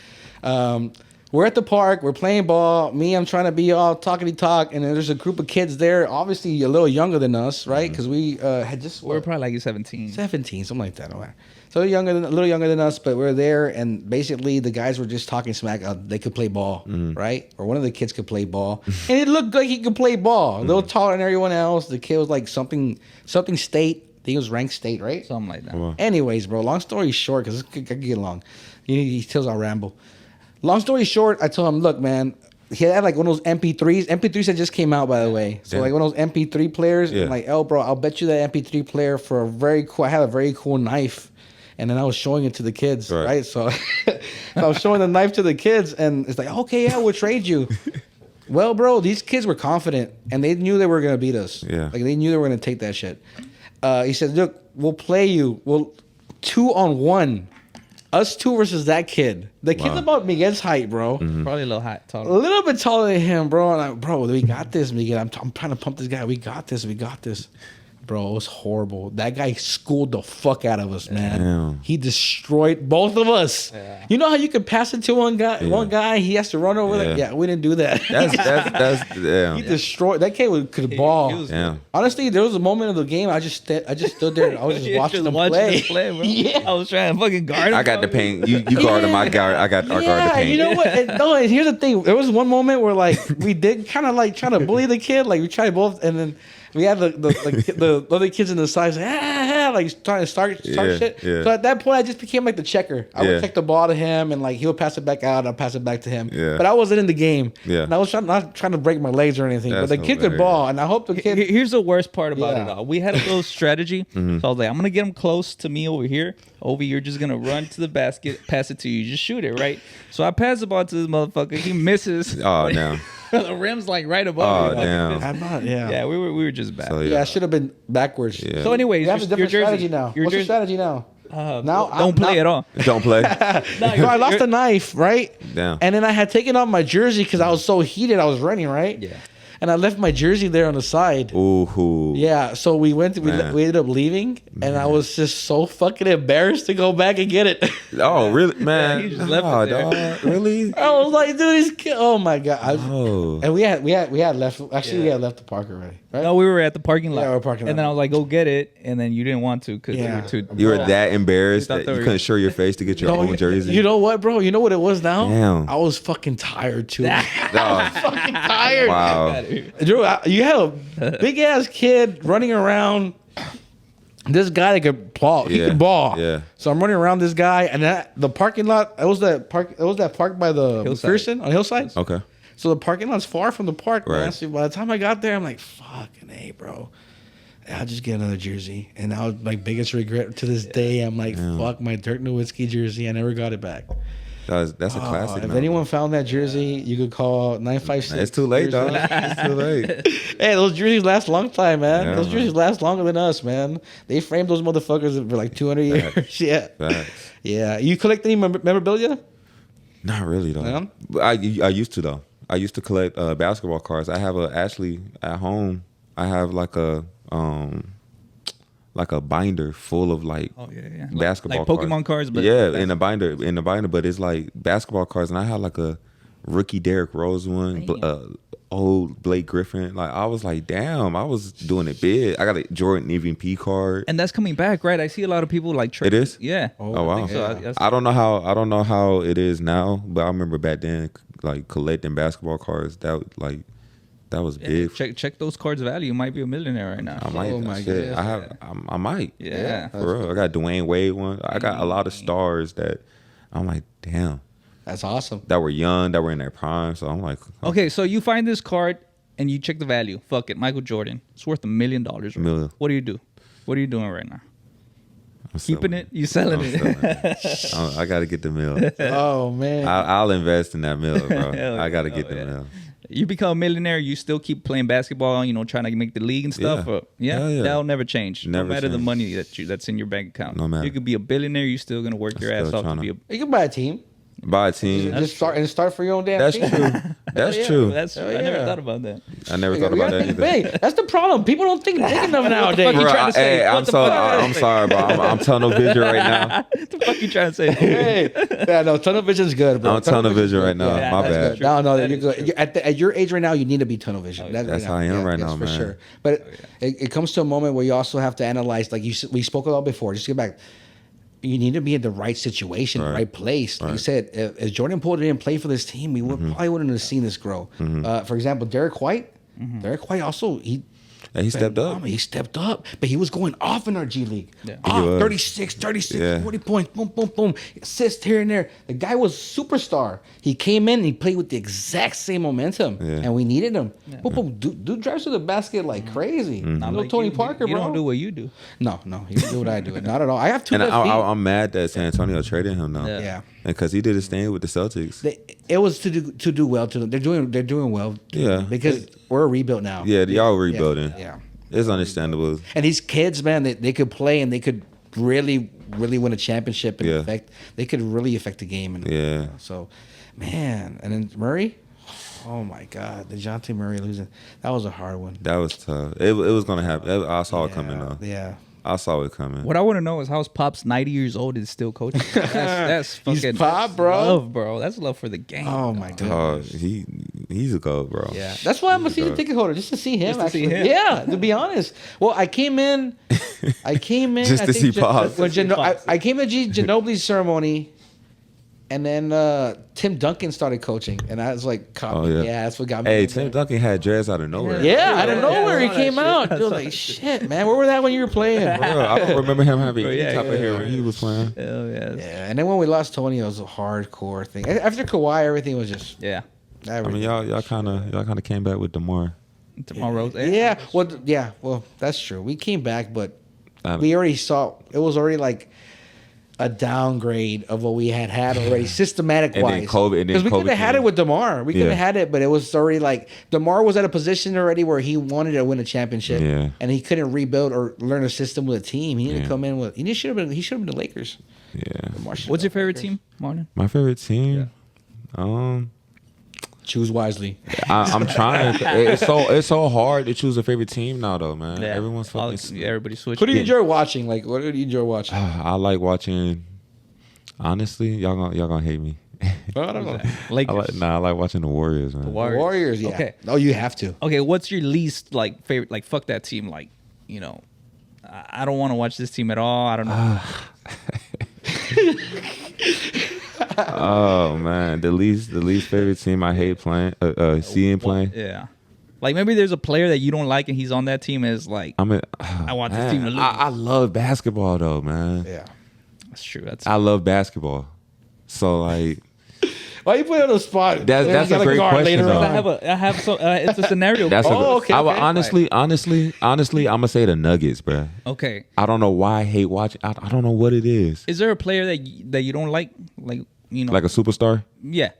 We're at the park. We're playing ball. I'm trying to be all talkity talk, and then there's a group of kids there, obviously a little younger than us, right? Because we had just We were probably like 17. 17, something like that. Okay. So a little younger than us, but we're there, and basically the guys were just talking smack. They could play ball, right? Or one of the kids could play ball, and it looked like he could play ball. A little taller than everyone else. The kid was like something state. I think it was ranked state, right? Something like that. Wow. Anyways, bro, long story short, because this could get long. He tells I'll ramble. Long story short, I told him, look, man, he had like one of those MP3s. MP3s that just came out, by the way. So Yeah. like one of those MP3 players. Yeah. I'm like, oh, bro, I'll bet you that MP3 player for I have a very cool knife. And then I was showing it to the kids, right? So I was showing the knife to the kids, and it's like, okay, yeah, we'll trade you. Well, bro, these kids were confident, and they knew they were going to beat us. Yeah. Like, they knew they were going to take that shit. He said, look, we'll play you. 2-on-1. Us two versus that kid. The kid's Wow. about Miguel's height, bro. Probably a little hot, A taller. little bit taller than him, bro. And I'm, bro, we got this, Miguel. I'm trying to pump this guy. We got this. Bro, it was horrible. That guy schooled the fuck out of us, man. Damn. He destroyed both of us. Yeah. You know how you could pass it to one guy? Yeah. One guy, he has to run over there. Yeah. Yeah, we didn't do that. That's He damn. destroyed. That kid could ball. he was- Damn. Honestly, there was a moment of the game I just stood there and I was just watching him play. bro. Yeah. I was trying to fucking guard him. I got the paint. You guard him. I guard the paint. You know what? And here's the thing. There was one moment where like we did kind of like trying to bully the kid. Like we tried both, and then we had the other kids in the sides like trying to start Yeah, shit. yeah. So at that point, I just became like the checker. I Yeah. would check the ball to him, and like he would pass it back out. I'd pass it back to him. Yeah. But I wasn't in the game. Yeah. And I was not trying to break my legs or anything. That's but the kid could hilarious. ball, and I hope the kid. Here's the worst part about Yeah. it all. We had a little strategy. So I was like, I'm going to get him close to me over here. Over, you're just going to run to the basket, pass it to you. Just shoot it, right? So I pass the ball to this motherfucker. He misses. Oh, no. The rim's like right above. Oh damn. I'm not. Yeah. Yeah, we were just bad. So, Yeah, I should have been backwards. Yeah. So, anyways, We have a different strategy now. Your What's your jersey, strategy now? Now don't play at all. Don't play. No, So I lost a knife, right? Damn. And then I had taken off my jersey because I was so heated. I was running, right? Yeah. And I left my jersey there on the side. Ooh. Yeah, so we ended up leaving, and I was just so fucking embarrassed to go back and get it. Oh really, man? he just left it there. Dog. Really? I was like, dude, oh my god. Oh. And we had left. Actually, we had left the park already. Right? No, we were at the parking lot. Yeah, we were parking lot. And then I was like, go get it. And then you didn't want to because Yeah. you were too. You were that embarrassed You thought that they you were- couldn't show your face to get your own jersey. You know what, bro? You know what it was now? Damn. I was fucking tired too. Dog. fucking tired. Wow. Drew, you had a big ass kid running around. This guy that could ball. He Yeah, could ball. yeah. So I'm running around this guy, and the parking lot. It was that park by the Hillside. McPherson on Hillside. Okay. So the parking lot's far from the park, man. Right. So by the time I got there, I'm like, fucking A, bro. I'll just get another jersey. And that was my biggest regret to this day. I'm like, fuck my Dirk Nowitzki jersey. I never got it back. That's a classic. If man. anyone found that jersey, you could call 956. It's too late, jersey. dog. It's too late. Hey, those jerseys last a long time, man. Yeah, Those man. jerseys last longer than us, man. They framed those motherfuckers for like 200 years. Yeah. Facts. Yeah. You collect any memorabilia? Not really though. Yeah? But I used to though. I used to collect basketball cards. I have actually at home. I have like a binder full of like Oh, yeah. basketball like Pokemon cards, but yeah, in the binder, but it's like basketball cards, and I had like a rookie Derrick Rose one, old Blake Griffin. Like I was like, damn, I was doing it big. I got a Jordan EVP card. And that's coming back, right? I see a lot of people like trade. It is? Yeah. Oh wow! so. I don't know how it is now, but I remember back then, like collecting basketball cards. That was big. Check those cards' value. You might be a millionaire right now. I might. Oh, my shit, goodness. I might. Yeah. For real. I got Dwayne Wade one. I got a lot of stars that I'm like, damn, That's awesome. that were young, that were in their prime. So I'm like, Okay, so you find this card and you check the value. Fuck it, Michael Jordan. It's worth $1 million. Right? Million. What do you do? What are you doing right now? I'm Keeping selling it? You selling I'm it? selling it. I got to get the mill. Oh, man. I'll invest in that mill, bro. Hell I got to yeah. get Oh, the yeah. mill. You become a millionaire, you still keep playing basketball, trying to make the league and stuff. Yeah. Or, Hell yeah. That'll never change. Never no matter the change. money that's in your bank account. No matter. You could be a billionaire, you're still gonna work your ass still off to tryna- be a. You can buy a team. Buy a team. Just start for your own damn That's team. true. That's yeah. true. That's Hell I never yeah. thought about that. I never We thought about gotta that think either. big. That's the problem. People don't think big enough nowadays. you Bro, trying to say? hey, What I'm the so fuck? I'm sorry, bro. I'm tunnel vision right now. What the fuck you trying to say? Hey, yeah, no, tunnel vision's good, bro. I'm tunnel vision right now. Yeah, My that's bad. good. No, That you're is good. At your age right now, you need to be tunnel vision. That's how I am right now, for man. sure. But it comes to a moment where you also have to analyze, like we spoke about before. Just to get back, you need to be in the right situation, right place. Like you said, if Jordan Poole didn't play for this team, we probably wouldn't have seen this grow. For example, Derek White. Derek White also He stepped up. He stepped up, but he was going off in our G League. Yeah. Off, He was. 36, Yeah. 40 points, boom, boom, boom. Assists here and there. The guy was superstar. He came in and he played with the exact same momentum, Yeah. and we needed him. Boom, boom. Dude drives to the basket like crazy. Not Little like Tony you. Parker, You bro. don't do what you do. No, he didn't do what I do. Not at all. I have two And left feet. I'm mad that San Antonio traded him though. Yeah. Yeah. Because he did his thing with the Celtics. It was to do well to them. They're doing well. Yeah. Because we're a rebuild now. Yeah, y'all rebuilding. Yeah. It's understandable. And these kids, man, they could play and they could really win a championship and Yeah. they could really affect the game. And, Yeah. So, man, and then Murray, oh my God, DeJounte Murray losing, that was a hard one. That was tough. It was gonna happen. I saw it coming though. Yeah. I saw it coming. What I want to know is how's Pop's 90 years old and still coaching. That's He's fucking Pop, that's bro. Love, bro. That's love for the game. Oh my God. Oh, he's a goat, bro. Yeah. That's why I'm a season ticket holder, just to see him. Just to see actually. him. Yeah, to be honest. Well, I came in. Just I to think see Pop. When Just to see Pop. I came to Ginobili's ceremony, and then Tim Duncan started coaching, and I was like, Oh, yeah. that's what got me. Hey, in Tim there. Duncan had dreads out of nowhere. Yeah, out of Yeah, nowhere I he saw came that out. shit. Dude, like, shit, man, where were that when you were playing? Bro, I don't remember him having Bro, any yeah, type of yeah, hair yeah. when he was playing. Hell yeah. Yeah, and then when we lost Tony, it was a hardcore thing. After Kawhi, everything was just. Yeah. I mean, y'all kind of came back with DeMar. Tomorrow. Yeah, well, that's true. We came back, but I- we already saw it was already like a downgrade of what we had already, systematic And then wise. COVID- Because we could have had came. it with DeMar. We could have had it, but it was already like DeMar was at a position already where he wanted to win a championship, and he couldn't rebuild or learn a system with a team. He needed to come in with. He should have been the Lakers. Yeah. What's your favorite team, Marlon? My favorite team. Choose wisely. I'm trying. It's so hard to choose a favorite team now, though, man. Yeah. Everyone's fucking. Everybody switched. Who do you enjoy watching? Like, what do you enjoy watching? I like watching. Honestly, y'all gonna hate me. I don't know. Lakers. I like watching the Warriors, man. The Warriors, yeah. Okay. Oh, you have to. Okay, what's your least like favorite? Like, fuck that team. Like, you know, I don't want to watch this team at all. I don't know. Oh man, the least favorite team I hate playing, seeing playing. Yeah. Like maybe there's a player that you don't like and he's on that team. Is like, I want this team to lose. I love basketball though, man. Yeah. That's true. I love basketball. So like, why you put it on the spot? That's a great question, though. I have so it's a scenario. Okay. Honestly, I'm gonna say the Nuggets, bro. Okay. I don't know why I hate watching. I don't know what it is. Is there a player that you don't like? Like, you know, Like a superstar? yeah.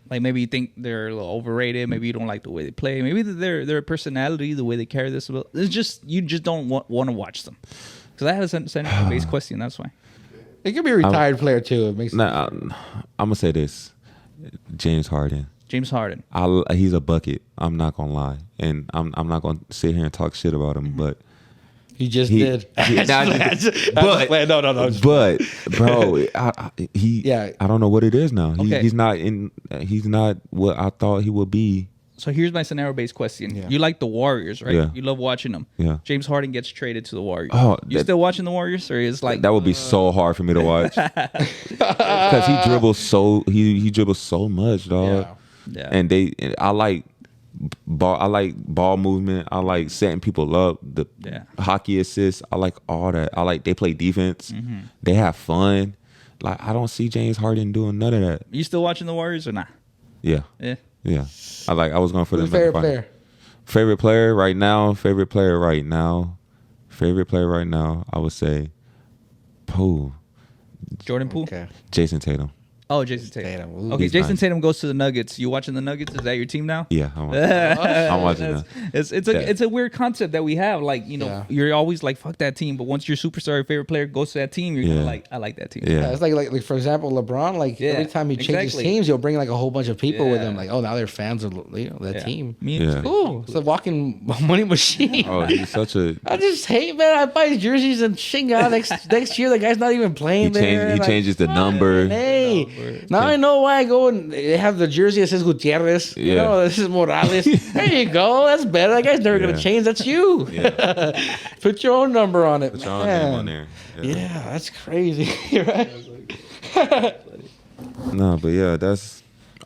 Like maybe you think they're a little overrated. Maybe you don't like the way they play. Maybe their personality, the way they carry this. It's just you just don't want to watch them. Because I have a scenario-based question. That's why. It could be a retired player too. It makes Nah, I'm gonna say this: James Harden. James Harden. He's a bucket. I'm not gonna lie, and I'm not gonna sit here and talk shit about him, but. he just did. But bro, I don't know what it is now. He's not what I thought he would be. So here's my scenario-based question. Yeah. You like the Warriors, right? Yeah. You love watching them. Yeah. James Harden gets traded to the Warriors. Oh, you still watching the Warriors, or is like That would be so hard for me to watch because he dribbles he dribbles so much, dog. Yeah. And I like ball movement. I like setting people up. The hockey assists. I like all that. I like they play defense. Mm-hmm. They have fun. Like I don't see James Harden doing none of that. You still watching the Warriors or not? Yeah. Yeah. Yeah. I was going for the favorite player. Favorite player right now. I would say, Poole. Jordan Poole. Okay. Jason Tatum. Oh, Jason Tatum. Ooh. Okay, He's Jason nice. Tatum goes to the Nuggets. You watching the Nuggets? Is that your team now? Yeah, I'm watching that. It's a weird concept that we have. Like, you know, you're always like, fuck that team, but once your superstar, your favorite player goes to that team, you're kinda like, I like that team. Yeah. It's like for example, LeBron. Like every time he changes teams, he'll bring like a whole bunch of people with him. Like, oh, now they're fans of that team. Cool. It's a walking money machine. Oh, he's such a. I just hate, man. I buy his jerseys and shinga next year. The guy's not even playing there. He changes the number. Hey, now I know why I go and they have the jersey that says Gutierrez. You know, this is Morales. There you go. That's better. That guy's never gonna change. That's you. Yeah. Put your own number on it. Put your own name on there. Yeah, that's crazy. Right? No, but yeah,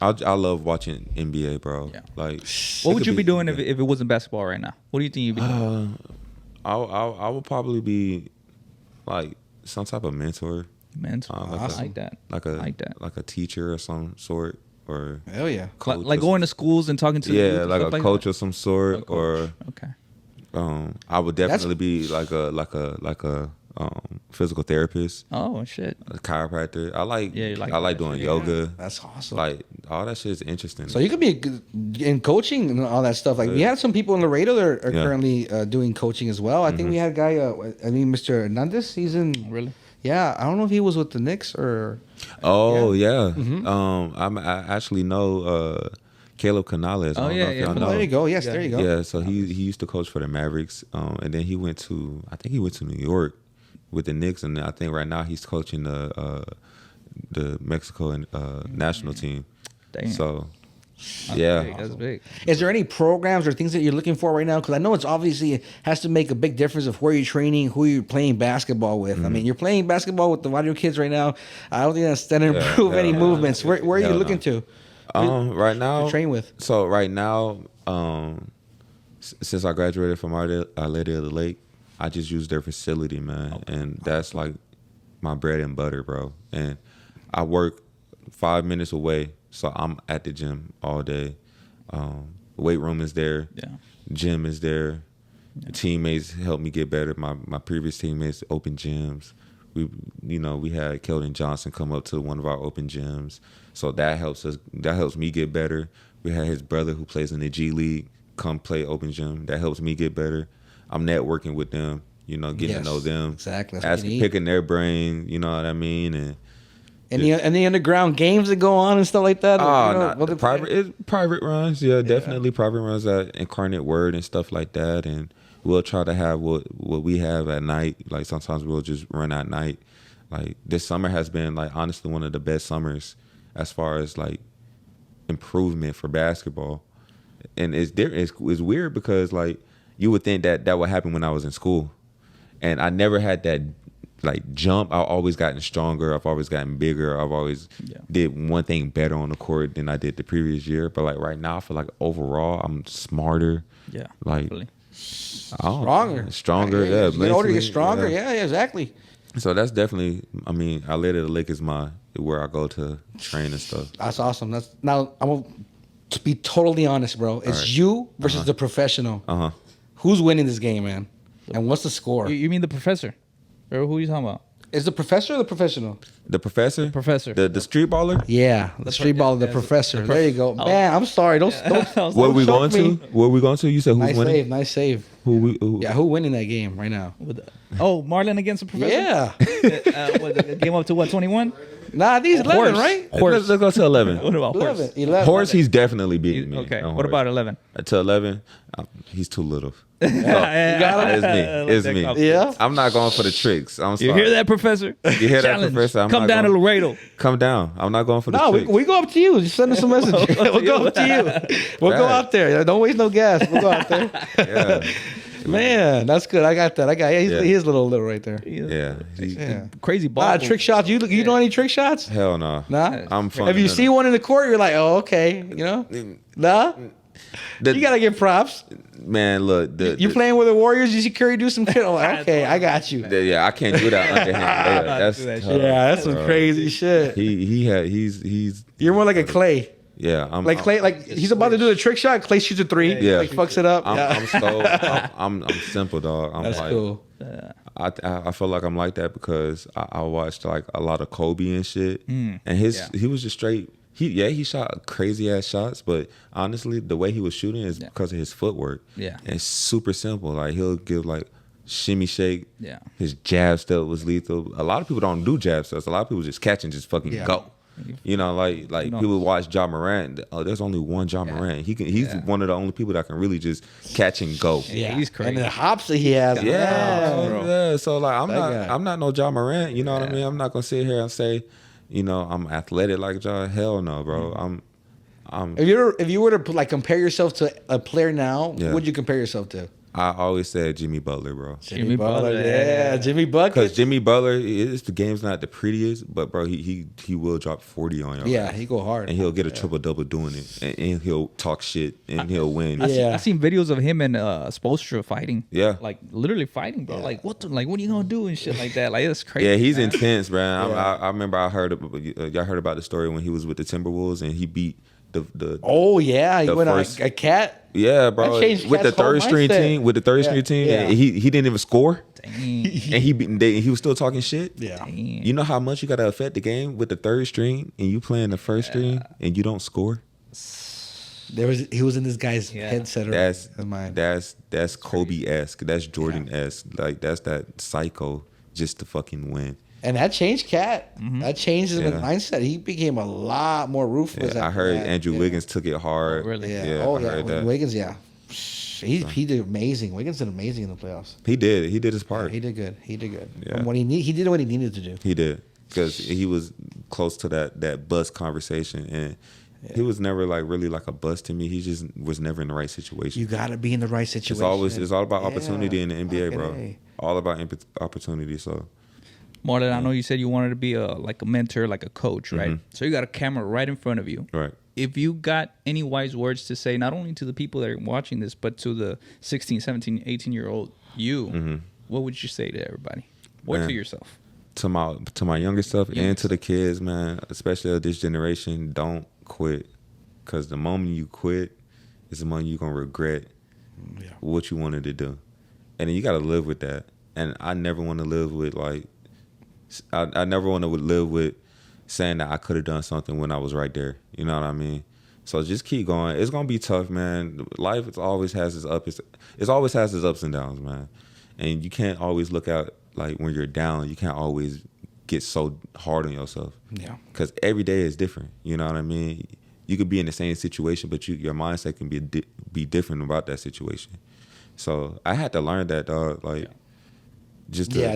I love watching NBA, bro. Yeah. Like, What would you be doing if it wasn't basketball right now? What do you think you'd be doing? I would probably be like some type of mentor. I like that. Like a teacher of some sort, or hell yeah, like going to schools and talking to like a coach of some sort, or okay. I would definitely be like a physical therapist. Oh shit, a chiropractor. I like doing yoga. That's awesome. Like all that shit is interesting. So you could be in coaching and all that stuff. Like we had some people in Laredo that are currently doing coaching as well. I think we had a guy. Mr. Hernandez. He's in really. Yeah, I don't know if he was with the Knicks or. Oh yeah. I actually know Caleb Canales. Oh yeah. There you go. Yes, there you go. Yeah, so he used to coach for the Mavericks, and then he went to New York with the Knicks, and I think right now he's coaching the Mexico national team. Damn. So. That's big. Is there any programs or things that you're looking for right now? Because I know it's obviously has to make a big difference of where you're training, who you're playing basketball with. I mean, you're playing basketball with the Wario kids right now. I don't think that's going to improve any movements. Where are you looking to? Right now, train with. So right now, since I graduated from Our Lady of the Lake, I just use their facility, man, and that's like my bread and butter, bro. And I work 5 minutes away. So I'm at the gym all day. Weight room is there. Yeah. Gym is there. Teammates help me get better. My previous teammates open gyms. we had Keldon Johnson come up to one of our open gyms, so that helps me get better. We had his brother who plays in the G League come play open gym. That helps me get better. I'm networking with them, getting to know them. Exactly. Picking their brain, you know what I mean? And any underground games that go on and stuff like that? Private runs, definitely private runs at Incarnate Word and stuff like that. And we'll try to have what we have at night. Like sometimes we'll just run at night. Like this summer has been like honestly one of the best summers as far as like improvement for basketball. And it's weird because like you would think that would happen when I was in school, and I never had that like jump. I've always gotten stronger. I've always gotten bigger. I've always did one thing better on the court than I did the previous year. But like right now, I feel like overall I'm smarter. Yeah, like really. Stronger. Yeah, you get older, you get stronger. Yeah, exactly. So that's definitely. I mean, Laredo Lake is where I go to train and stuff. That's awesome. Now I'm gonna to be totally honest, bro. It's you versus the professional. Who's winning this game, man? And what's the score? You mean the professor? Or who are you talking about? Is the professor or the professional? The professor? The professor. The street baller? Yeah, the street baller, the professor. There you go. Man, I'm sorry. Don't Where we going to? Where we going to? You said who's winning? Nice save. Who winning that game right now? Marlon against the professor? Yeah. The game up to what, 21? Nah, these 11, right? Let's go to 11. What about Horse? 11. Horse, he's definitely beating me. Okay. What about 11? To 11, he's too little. So, You got him? It's me. Yeah. I'm not going for the tricks. I'm sorry. You hear that, professor? You hear that, Challenge. professor? Come down to Laredo. Come down. I'm not going for the tricks. We go up to you. Just send us a message. We'll go up to you. We'll go out there. Don't waste no gas. We'll go out there. Yeah. Man, that's good. I got that. He is little right there. Yeah. Crazy ball. Trick shots. You know any trick shots? Hell no. Nah? I'm fun. If you see one in the court, you're like, oh, okay. Nah? You got to give props. Man, look. You playing with the Warriors, you see Curry do some shit. Oh, okay, I got you. I can't do that underhand. That's some crazy shit. He's You're more like a Clay. Yeah, Clay. He's about to do the trick shot. Clay shoots a three. Yeah, fucks it up. I'm simple, dog. That's cool. I feel like I'm like that because I watched like a lot of Kobe and shit, and he was just straight. He shot crazy ass shots, but honestly, the way he was shooting is because of his footwork. Yeah, and it's super simple. Like he'll give like shimmy shake. Yeah, his jab step was lethal. A lot of people don't do jab steps. A lot of people just catch and just fucking go. Like people watch Ja Morant. Oh, there's only one Ja Morant. He's one of the only people that can really just catch and go. Yeah, he's crazy. And the hops that he has. Yeah. So like I'm not no Ja Morant. You know what I mean? I'm not gonna sit here and say, I'm athletic like Ja. Hell no, bro. I'm. If you were to like compare yourself to a player now, what would you compare yourself to? I always said Jimmy Butler, bro. Jimmy Butler, yeah. Jimmy Butler. Because Jimmy Butler, the game's not the prettiest, but bro, he will drop 40 on you. Yeah, he go hard. And he'll get a triple-double doing it. And he'll talk shit, and he'll win. I've seen videos of him and Spoelstra fighting. Yeah. Like, literally fighting, bro. Like, what are you going to do and shit like that? Like, it's crazy. Yeah, he's intense, bro. I remember y'all heard about the story when he was with the Timberwolves, and he beat the he went on a cat. Yeah, bro. With the third string team, and he didn't even score. Dang. And he was still talking shit. Yeah. Dang. You know how much you gotta affect the game with the third string, and you playing the first string, and you don't score. He was in this guy's headset. That's Kobe-esque. That's Jordan-esque. Like that's that psycho just to fucking win. And that changed Cat. Mm-hmm. That changed his mindset. He became a lot more ruthless. Yeah, I heard Andrew Wiggins took it hard. Oh, really? Yeah. I heard that. Wiggins, he did amazing. Wiggins did amazing in the playoffs. He did. He did his part. He did good. He Yeah. He did what he needed to do. He did because he was close to that bust conversation, and he was never like really like a bust to me. He just was never in the right situation. You got to be in the right situation. It's all about opportunity in the NBA, bro. All about opportunity. So. Marlon, I know you said you wanted to be like a mentor, like a coach, right? Mm-hmm. So you got a camera right in front of you. Right. If you got any wise words to say, not only to the people that are watching this, but to the 16, 17, 18-year-old what would you say to everybody? Or to yourself? To my younger self and to the kids, man, especially of this generation, don't quit. Because the moment you quit is the moment you're going to regret what you wanted to do. And then you got to live with that. And I never want to live with, like, I never want to live with saying that I could have done something when I was right there. You know what I mean? So just keep going. It's gonna be tough, man. Life always has its ups. It always has its ups and downs, man. And you can't always look out like when you're down. You can't always get so hard on yourself. Yeah. Because every day is different. You know what I mean? You could be in the same situation, but your mindset can be different about that situation. So I had to learn that, dog. Like,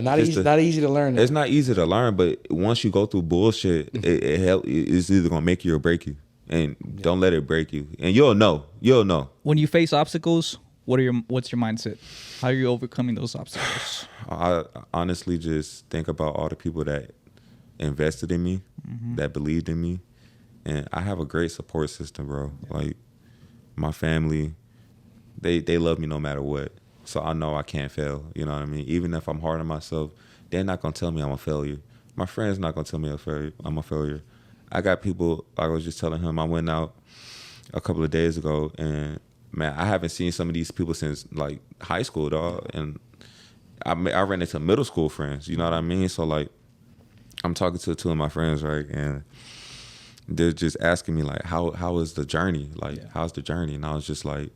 not easy to learn. It's not easy to learn, but once you go through bullshit, it's either gonna make you or break you. And don't let it break you. And you'll know. When you face obstacles, what's your mindset? How are you overcoming those obstacles? I honestly just think about all the people that invested in me, that believed in me. And I have a great support system, bro. Like, my family, they love me no matter what. So I know I can't fail. You know what I mean? Even if I'm hard on myself, they're not going to tell me I'm a failure. My friend's not going to tell me I'm a failure. I got people, like I was just telling him, I went out a couple of days ago, and, man, I haven't seen some of these people since, like, high school, dog. And I ran into middle school friends, you know what I mean? So, like, I'm talking to two of my friends, right? And they're just asking me, like, how is the journey? Like, how's the journey? And I was just like,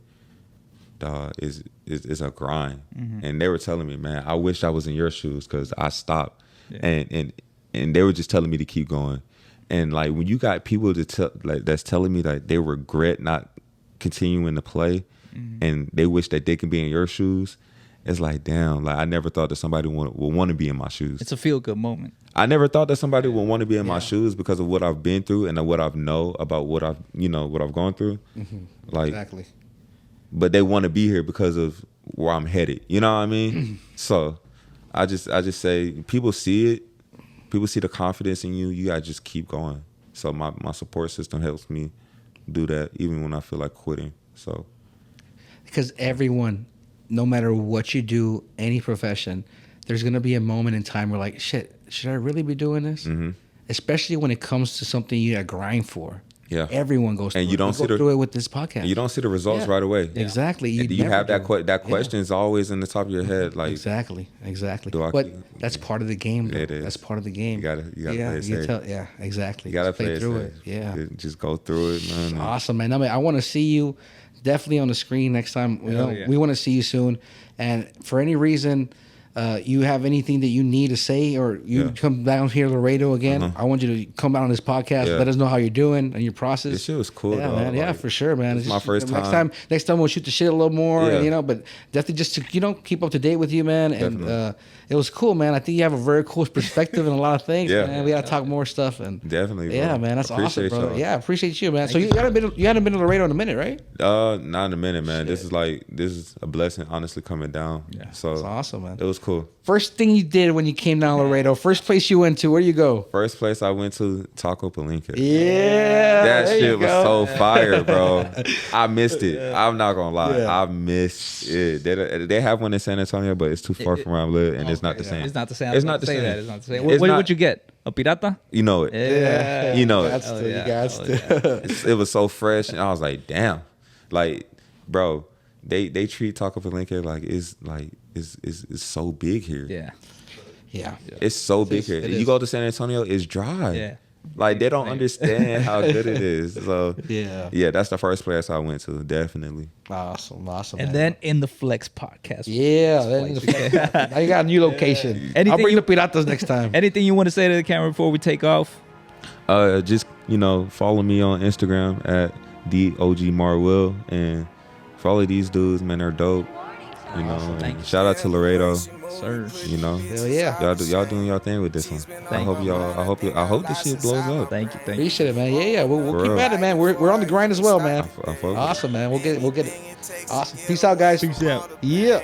dog, it's a grind. And they were telling me, man, I wish I was in your shoes because I stopped. And they were just telling me to keep going. And, like, when you got people that's telling me that they regret not continuing to play and they wish that they can be in your shoes, it's like, damn, like, I never thought that somebody would want to be in my shoes. It's a feel-good moment. I never thought that somebody would want to be in my shoes because of what I've been through and what I've know about what I've gone through. Like, Exactly. But they want to be here because of where I'm headed. You know what I mean? So I just say, people see it. People see the confidence in you. You gotta just keep going. So my support system helps me do that even when I feel like quitting. So because everyone, no matter what you do, any profession, there's gonna be a moment in time where, like, shit, should I really be doing this? Especially when it comes to something you gotta grind for. Yeah, everyone goes through and you don't go through it with this podcast. And you don't see the results right away. Exactly. You have that question is always in the top of your head. Like, exactly. But that's part of the game. Though. It is. That's part of the game. You gotta play it safe. Exactly. You gotta play through it. Yeah. Just go through it, man. Awesome, man. I want to see you definitely on the screen next time. We want to see you soon. And for any reason, you have anything that you need to say, or you come down here to Laredo again, I want you to come out on this podcast. Let us know how you're doing and your process. This shit was cool, yeah, though. man. Yeah, for sure, man. It's my first time. Next time we'll shoot the shit a little more, but definitely just to keep up to date with you, man. Definitely. And it was cool, man. I think you have a very cool perspective in a lot of things, man. We gotta talk more stuff, and definitely, bro. Yeah, man. That's awesome, bro. Y'all. Yeah, I appreciate you, man. So you hadn't been to Laredo in a minute, right? Not in a minute, man. Shit. This is a blessing, honestly, coming down. Yeah, so it's awesome, man. It was cool. First thing you did when you came down Laredo, first place you went to, where you go? First place I went to, Taco Palenque. Yeah, that shit was so fire, bro. I missed it. I'm not gonna lie, I missed it. They have one in San Antonio, but it's too far from where I live, and it's not the same. It's not the same. It's not the same. It's not the same. What'd you get? A pirata? You know it. Yeah. You know it. It was so fresh, and I was like, damn, like, bro, they treat Taco Palenque like it's so big here. Yeah. It's so big here. You go to San Antonio, it's dry. Yeah. Like, they don't understand how good it is. So yeah, that's the first place I went to, definitely. Awesome. And then in the Flex podcast. Now you got a new location. I'll bring the piratas next time. Anything you want to say to the camera before we take off? Just follow me on Instagram at @DOGMarWill, and follow these dudes, man. They're dope. And shout out to Laredo. Sir. Hell yeah. Y'all doing y'all thing with this one. I hope this shit blows up. Thank you. Appreciate it, man. Yeah. We'll keep at it, man. We're on the grind as well, man. I Awesome, man. We'll get it. Awesome. Peace out, guys. Peace out. Yeah.